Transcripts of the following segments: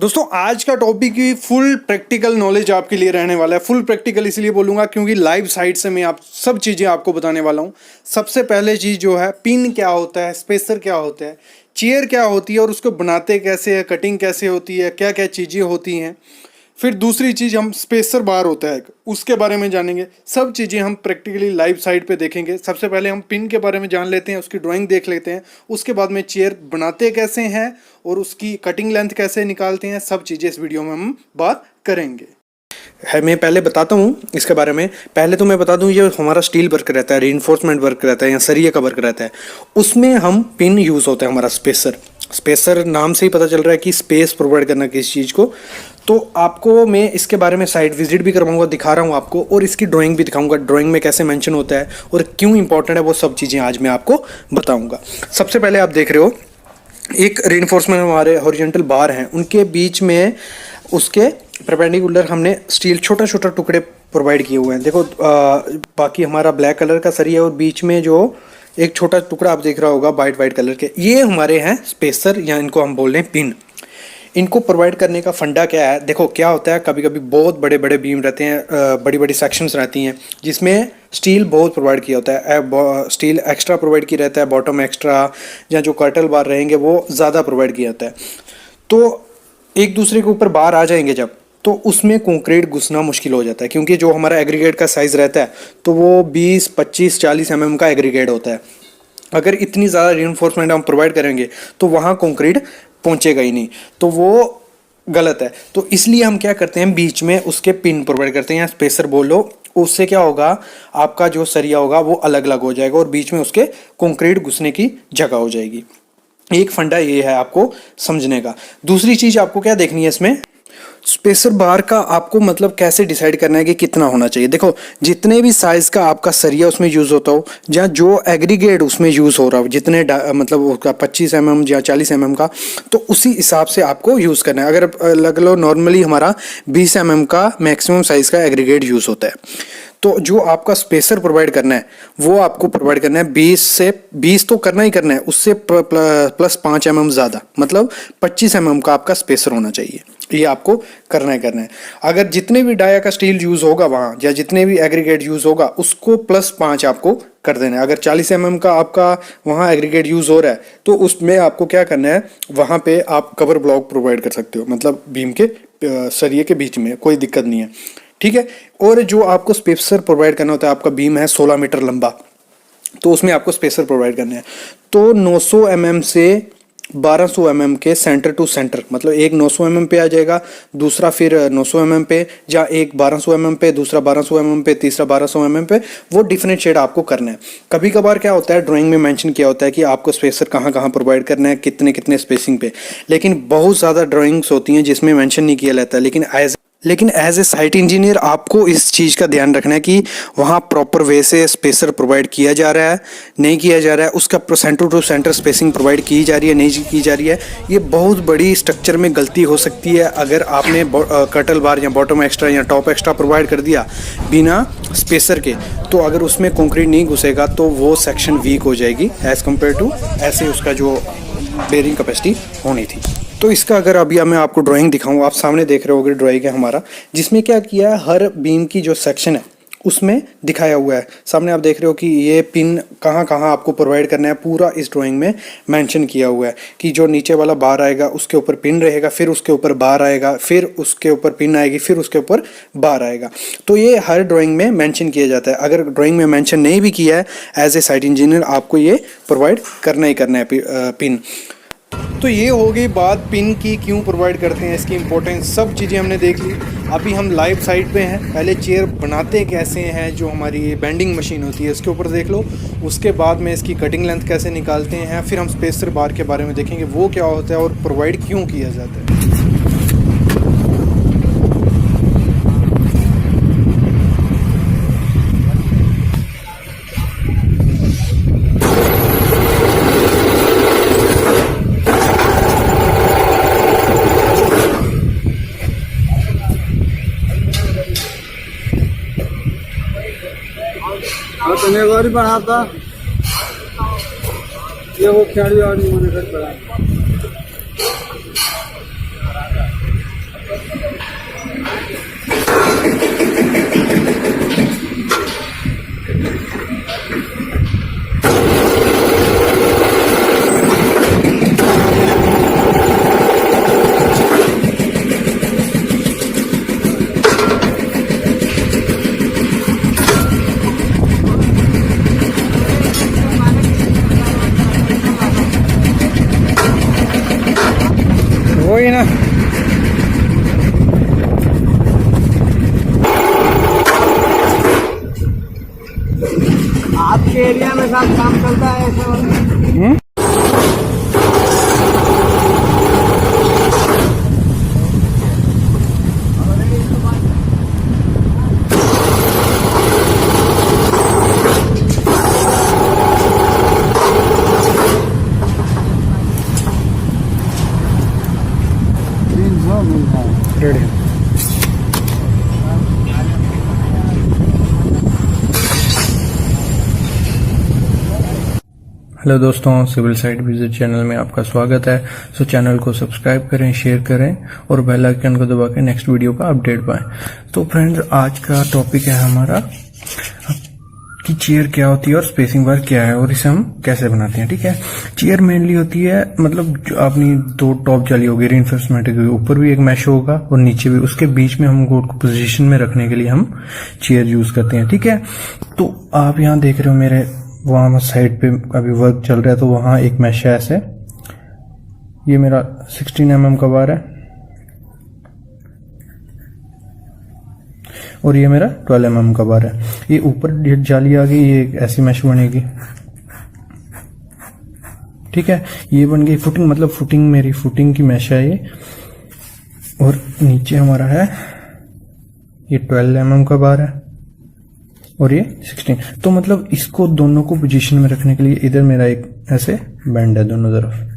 दोस्तों आज का टॉपिक ही फुल प्रैक्टिकल नॉलेज आपके लिए रहने वाला है। फुल प्रैक्टिकल इसलिए बोलूँगा क्योंकि लाइव साइट से मैं आप सब चीज़ें आपको बताने वाला हूँ। सबसे पहले चीज़ जो है, पिन क्या होता है, स्पेसर क्या होता है, चेयर क्या होती है और उसको बनाते कैसे है, कटिंग कैसे होती है, क्या क्या चीज़ें होती हैं। फिर दूसरी चीज़ हम स्पेसर बार होता है उसके बारे में जानेंगे। सब चीज़ें हम प्रैक्टिकली लाइव साइट पे देखेंगे। सबसे पहले हम पिन के बारे में जान लेते हैं, उसकी ड्राइंग देख लेते हैं। उसके बाद में चेयर बनाते कैसे हैं और उसकी कटिंग लेंथ कैसे निकालते हैं, सब चीज़ें इस वीडियो में हम बात करेंगे। मैं पहले बताता हूँ इसके बारे में। पहले तो मैं बता दूँ, ये हमारा स्टील वर्क रहता है, रीइंफोर्समेंट वर्क रहता है या सरिये का वर्क रहता है, उसमें हम पिन यूज़ होता है हमारा स्पेसर नाम से ही पता चल रहा है कि स्पेस प्रोवाइड करना किसी चीज़ को। तो आपको मैं इसके बारे में साइट विजिट भी करवाऊंगा, दिखा रहा हूँ आपको, और इसकी ड्राइंग भी दिखाऊंगा। ड्राइंग में कैसे मेंशन होता है और क्यों इंपॉर्टेंट है, वो सब चीज़ें आज मैं आपको बताऊंगा। सबसे पहले आप देख रहे हो एक रीइंफोर्समेंट हमारे हॉरिजॉन्टल बार हैं, उनके बीच में उसके परपेंडिकुलर हमने स्टील छोटा छोटा टुकड़े प्रोवाइड किए हुए हैं। देखो बाकी हमारा ब्लैक कलर का सरिया और बीच में जो एक छोटा टुकड़ा आप देख रहा होगा वाइट कलर के, ये हमारे हैं स्पेसर, या इनको हम बोल रहे हैं पिन। इनको प्रोवाइड करने का फंडा क्या है, देखो क्या होता है, कभी कभी बहुत बड़े बड़े बीम रहते हैं, बड़ी बड़ी सेक्शंस रहती हैं जिसमें स्टील बहुत प्रोवाइड किया होता है, स्टील एक्स्ट्रा प्रोवाइड किया रहता है, बॉटम एक्स्ट्रा, या जो कर्टल बार रहेंगे वो ज़्यादा प्रोवाइड किया जाता है। तो एक दूसरे के ऊपर बार आ जाएंगे जब, तो उसमें कंक्रीट घुसना मुश्किल हो जाता है, क्योंकि जो हमारा एग्रीगेट का साइज़ रहता है तो वो 20, 25, 40 mm का एग्रीगेट होता है। अगर इतनी ज़्यादा रीइंफोर्समेंट हम प्रोवाइड करेंगे तो वहाँ कंक्रीट पहुँचेगा ही नहीं, तो वो गलत है। तो इसलिए हम क्या करते हैं, बीच में उसके पिन प्रोवाइड करते हैं या स्पेसर बोलो। उससे क्या होगा, आपका जो सरिया होगा वो अलग अलग हो जाएगा और बीच में उसके कंक्रीट घुसने की जगह हो जाएगी। एक फंडा ये है आपको समझने का। दूसरी चीज़ आपको क्या देखनी है इसमें, स्पेसर बार का आपको मतलब कैसे डिसाइड करना है कि कितना होना चाहिए। देखो जितने भी साइज़ का आपका सरिया उसमें यूज़ होता हो, या जो एग्रीगेट उसमें यूज़ हो रहा हो, जितने मतलब उसका 25 mm या 40 mm का, तो उसी हिसाब से आपको यूज़ करना है। अगर लग लो नॉर्मली हमारा 20 mm का मैक्सिमम साइज़ का एग्रीगेट यूज़ होता है, तो जो आपका स्पेसर प्रोवाइड करना है वो आपको प्रोवाइड करना है 20 तो करना ही करना है, उससे प्लस 5 mm ज़्यादा, मतलब 25 mm का आपका स्पेसर होना चाहिए। ये आपको करना है। अगर जितने भी डाया का स्टील यूज़ होगा वहाँ, या जितने भी एग्रीगेट यूज़ होगा, उसको +5 आपको कर देना है। अगर 40 mm का आपका वहाँ एग्रीगेट यूज़ हो रहा है तो उसमें आपको क्या करना है, वहाँ पे आप कवर ब्लॉक प्रोवाइड कर सकते हो, मतलब बीम के सरिये के बीच में, कोई दिक्कत नहीं है, ठीक है। और जो आपको स्पेसर प्रोवाइड करना होता है, आपका बीम है 16 मीटर लंबा, तो उसमें आपको स्पेसर प्रोवाइड करना है। तो 900 mm से 1200 mm के सेंटर टू सेंटर, मतलब एक 900 mm पे आ जाएगा, दूसरा फिर 900 mm पे, या एक 1200 mm पे, दूसरा 1200 mm पे, तीसरा 1200 mm पे, वो डिफरेंशिएट आपको करना है। कभी कभार क्या होता है, ड्राइंग में मेंशन किया होता है कि आपको स्पेसर कहाँ कहाँ प्रोवाइड करना है, कितने कितने स्पेसिंग पे, लेकिन बहुत ज़्यादा ड्राइंग्स होती हैं जिसमें मेंशन नहीं किया जाता है। लेकिन एज ए साइट इंजीनियर आपको इस चीज़ का ध्यान रखना है कि वहाँ प्रॉपर वे से स्पेसर प्रोवाइड किया जा रहा है, नहीं किया जा रहा है, उसका centre to centre spacing provide की जा रही है, नहीं की जा रही है। ये बहुत बड़ी स्ट्रक्चर में गलती हो सकती है अगर आपने कर्टल बार या बॉटम एक्स्ट्रा या टॉप एक्स्ट्रा प्रोवाइड कर दिया बिना स्पेसर के, तो अगर उसमें कंक्रीट नहीं घुसेगा तो वो सेक्शन वीक हो जाएगी एज़ कम्पेयर टू ऐसे उसका जो बेयरिंग कैपेसिटी होनी थी। तो इसका अगर अभी मैं आपको ड्राइंग दिखाऊं, आप सामने देख रहे होगे ड्राइंग है हमारा, जिसमें क्या किया है, हर बीम की जो सेक्शन है उसमें दिखाया हुआ है। सामने आप देख रहे हो कि ये पिन कहाँ कहाँ आपको प्रोवाइड करना है, पूरा इस ड्राइंग में मेंशन किया हुआ है कि जो नीचे वाला बार आएगा उसके ऊपर पिन रहेगा, फिर उसके ऊपर बार आएगा, फिर उसके ऊपर पिन आएगी, फिर उसके ऊपर बार आएगा। तो ये हर ड्राइंग में मेंशन किया जाता है। अगर ड्राइंग में मेंशन नहीं भी किया है, एज ए साइट इंजीनियर आपको ये प्रोवाइड करना ही करना है पिन। तो ये हो गई बात पिन की, क्यों प्रोवाइड करते हैं, इसकी इंपॉर्टेंस, सब चीज़ें हमने देख ली। अभी हम लाइव साइट पे हैं। पहले चेयर बनाते कैसे हैं, जो हमारी बेंडिंग मशीन होती है उसके ऊपर देख लो, उसके बाद में इसकी कटिंग लेंथ कैसे निकालते हैं, फिर हम स्पेसर बार के बारे में देखेंगे वो क्या होता है और प्रोवाइड क्यों किया जाता है। एक बार बनाता ये वो खिलाड़ी और नहीं मैंने कर पड़ा। ना। आपके एरिया में साहब काम चलता है ऐसे वाला? रेडी। हेलो दोस्तों, सिविल साइट विजिट चैनल में आपका स्वागत है। सो चैनल को सब्सक्राइब करें, शेयर करें और बेल आइकन को दबा के नेक्स्ट वीडियो का अपडेट पाएं। तो फ्रेंड्स, आज का टॉपिक है हमारा कि चेयर क्या होती है और स्पेसिंग बार क्या है और इसे हम कैसे बनाते हैं। ठीक है, चेयर मेनली होती है, मतलब जो अपनी दो टॉप जाली होगी रीइंफोर्समेंट के ऊपर भी एक मैश होगा और नीचे भी, उसके बीच में हम गोट को पोजीशन में रखने के लिए हम चेयर यूज करते हैं। ठीक है, तो आप यहाँ देख रहे हो मेरे वहां साइड पे अभी वर्क चल रहा है, तो वहां एक मैश है ऐसे। ये मेरा 16 mm का बार है और ये मेरा 12 mm का बार है। ये ऊपर जाली आ गई, ये एक ऐसी मैश बनेगी। ठीक है, ये बन गई फुटिंग, मतलब फुटिंग मेरी फुटिंग की मैश है ये। और नीचे हमारा है ये 12 mm का बार है और ये 16। तो मतलब इसको दोनों को पोजीशन में रखने के लिए इधर मेरा एक ऐसे बैंड है दोनों तरफ।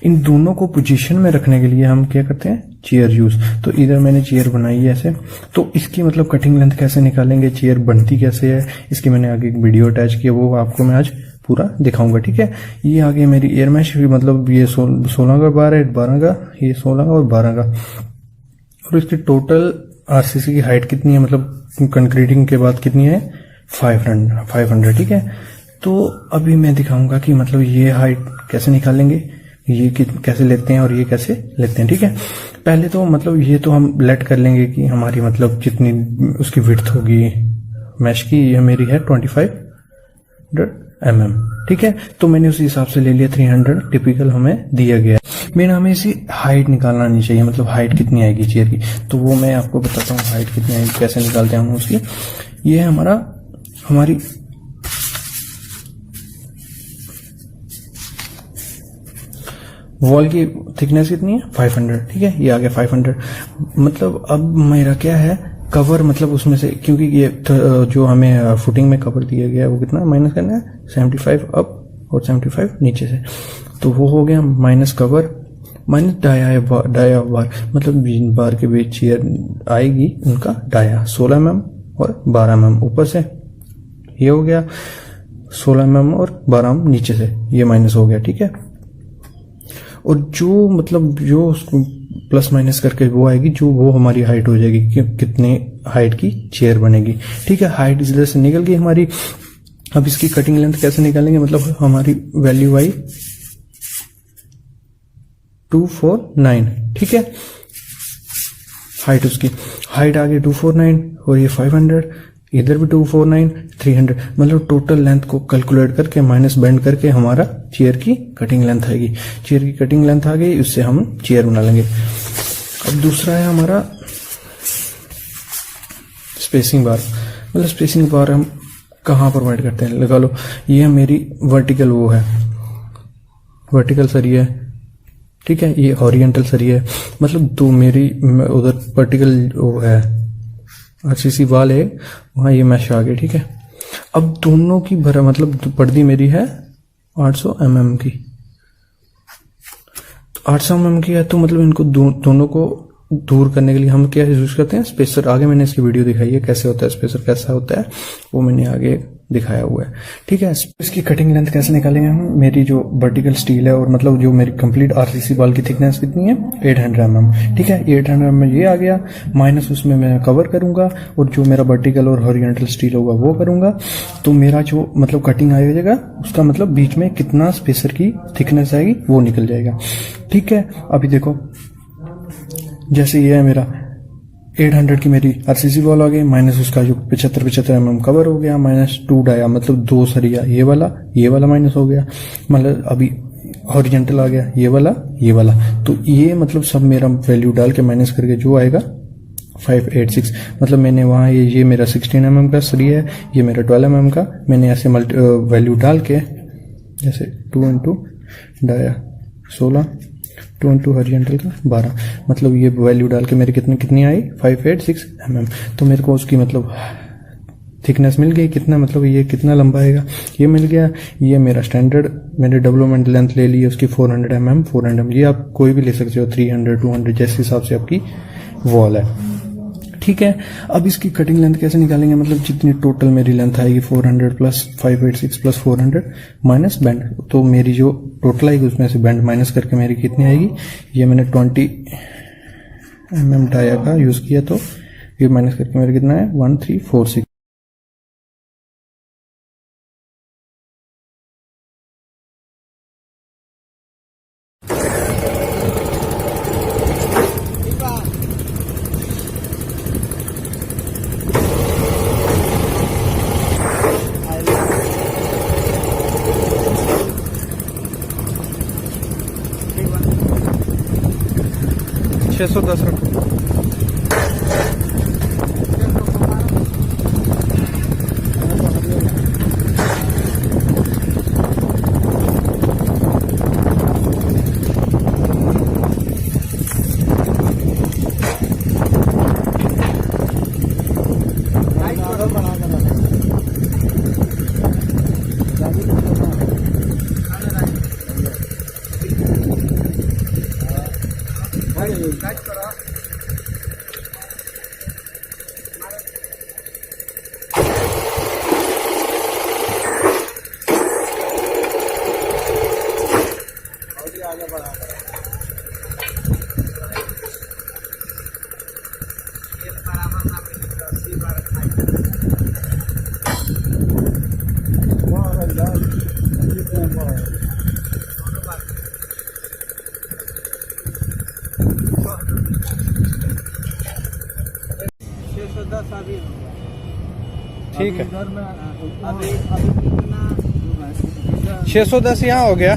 इन दोनों को पोजीशन में रखने के लिए हम क्या करते हैं, चेयर यूज। तो इधर मैंने चेयर बनाई है ऐसे। तो इसकी मतलब कटिंग लेंथ कैसे निकालेंगे, चेयर बनती कैसे है, इसकी मैंने आगे एक वीडियो अटैच किया, वो आपको मैं आज पूरा दिखाऊंगा। ठीक है, ये आगे मेरी एयर मैश, मतलब ये 16 का बार है, 12 का, ये 16 का और 12 का। और इसकी टोटल आरसीसी की हाइट कितनी है, मतलब कंक्रीटिंग के बाद कितनी है, 500। ठीक है, तो अभी मैं दिखाऊंगा कि मतलब ये हाइट कैसे निकालेंगे, ये कैसे लेते हैं और ये कैसे लेते हैं। ठीक है, पहले तो मतलब ये तो हम लेट कर लेंगे कि हमारी मतलब जितनी उसकी विड्थ होगी मैश की, ये मेरी है 2500 mm। ठीक है, तो मैंने उसी हिसाब से ले लिया 300 टिपिकल हमें दिया गया है। मेरा हमें इसी हाइट निकालना नहीं चाहिए, मतलब हाइट कितनी आएगी चेयर की, तो वो मैं आपको बताता हूँ हाइट कितनी आएगी, कैसे निकालते हैं हम उसकी। ये है हमारी वॉल की थिकनेस कितनी है, 500। ठीक है, ये आ गया 500। मतलब अब मेरा क्या है, कवर, मतलब उसमें से, क्योंकि ये जो हमें फुटिंग में कवर दिया गया है वो कितना माइनस करना है, 75 अप और 75 नीचे से। तो वो हो गया माइनस कवर माइनस डाया बार, मतलब बार के बीच चेयर आएगी उनका डाया 16 mm और 12 mm ऊपर से। ये हो गया 16 mm और 12 mm नीचे से, ये माइनस हो गया। ठीक है, और जो मतलब जो उसको प्लस माइनस करके वो आएगी, जो वो हमारी हाइट हो जाएगी कि कितने हाइट की चेयर बनेगी। ठीक है, हाइट इस तरह से निकल गई हमारी। अब इसकी कटिंग लेंथ कैसे निकालेंगे, मतलब हमारी वैल्यू आई 249। ठीक है, हाइट उसकी हाइट आ गई 249 और ये 500, इधर भी 249, 300। मतलब टोटल लेंथ को कैलकुलेट करके माइनस बेंड करके हमारा चेयर की कटिंग लेंथ आएगी। चेयर की कटिंग लेंथ आ गई, उससे हम चेयर बना लेंगे। अब दूसरा है हमारा स्पेसिंग बार। मतलब स्पेसिंग बार हम कहाँ प्रोवाइड करते हैं, लगा लो ये मेरी वर्टिकल वो है, वर्टिकल सरिया है। ठीक है, ये हॉरिजेंटल सरिया है, मतलब दो मेरी उधर वर्टिकल वो है आरसीसी वाल है, वहां ये मैश आ गई। ठीक है, अब दोनों की भरा मतलब पर्दी मेरी है 800 mm की, तो 800 mm की है, तो मतलब इनको दोनों को दूर करने के लिए हम क्या यूज करते हैं, स्पेसर। आगे मैंने इसकी वीडियो दिखाई है कैसे होता है स्पेसर, कैसा होता है वो मैंने आगे दिखाया हुआ है। ठीक है, इसकी कटिंग लेंथ कैसे निकालेंगे हम, मेरी जो वर्टिकल स्टील है और मतलब जो मेरी कंप्लीट आरसीसी बाल की थिकनेस कितनी है, 800 mm। ठीक है, 800 mm ये आ गया, माइनस उसमें मैं कवर करूंगा और जो मेरा वर्टिकल और हॉरिजॉन्टल स्टील होगा वो करूंगा। तो मेरा जो मतलब कटिंग आ जाएगा, उसका मतलब बीच में कितना स्पेसर की थिकनेस आएगी वो निकल जाएगा। ठीक है, अभी देखो जैसे ये है मेरा 800 की मेरी आरसीसी वॉल आ गई, माइनस उसका जो 75 mm कवर हो गया, -2 डाया मतलब 2 सरिया, ये वाला माइनस हो गया, मतलब अभी हॉरिजेंटल आ गया, ये वाला। तो ये मतलब सब मेरा वैल्यू डाल के माइनस करके जो आएगा 586, मतलब मैंने वहाँ ये मेरा 16 mm का सरिया है, ये मेरा 12 mm का, मैंने ऐसे वैल्यू डाल के जैसे 2 इंटू डाया 16, 2 इंटू हॉरिजेंटल का 12, मतलब ये वैल्यू डाल के मेरी कितनी आई 586 mm। तो मेरे को उसकी मतलब थिकनेस मिल गई, कितना मतलब ये कितना लंबा आएगा ये मिल गया। ये मेरा स्टैंडर्ड मैंने डेवलपमेंट लेंथ ले ली है उसकी 400 mm, 400 mm, ये आप कोई भी ले सकते हो, 300, 200 जैसे हिसाब से आपकी वॉल है, ठीक है। अब इसकी कटिंग लेंथ कैसे निकालेंगे, मतलब जितनी टोटल मेरी लेंथ आएगी 400 प्लस 586 प्लस 400 माइनस बैंड, तो मेरी जो टोटल आएगी उसमें से बैंड माइनस करके मेरी कितनी आएगी, ये मैंने 20 mm डाया का यूज किया, तो ये माइनस करके मेरा कितना है 1346। छः 610 रखो। ठीक है, 610 यहाँ हो गया।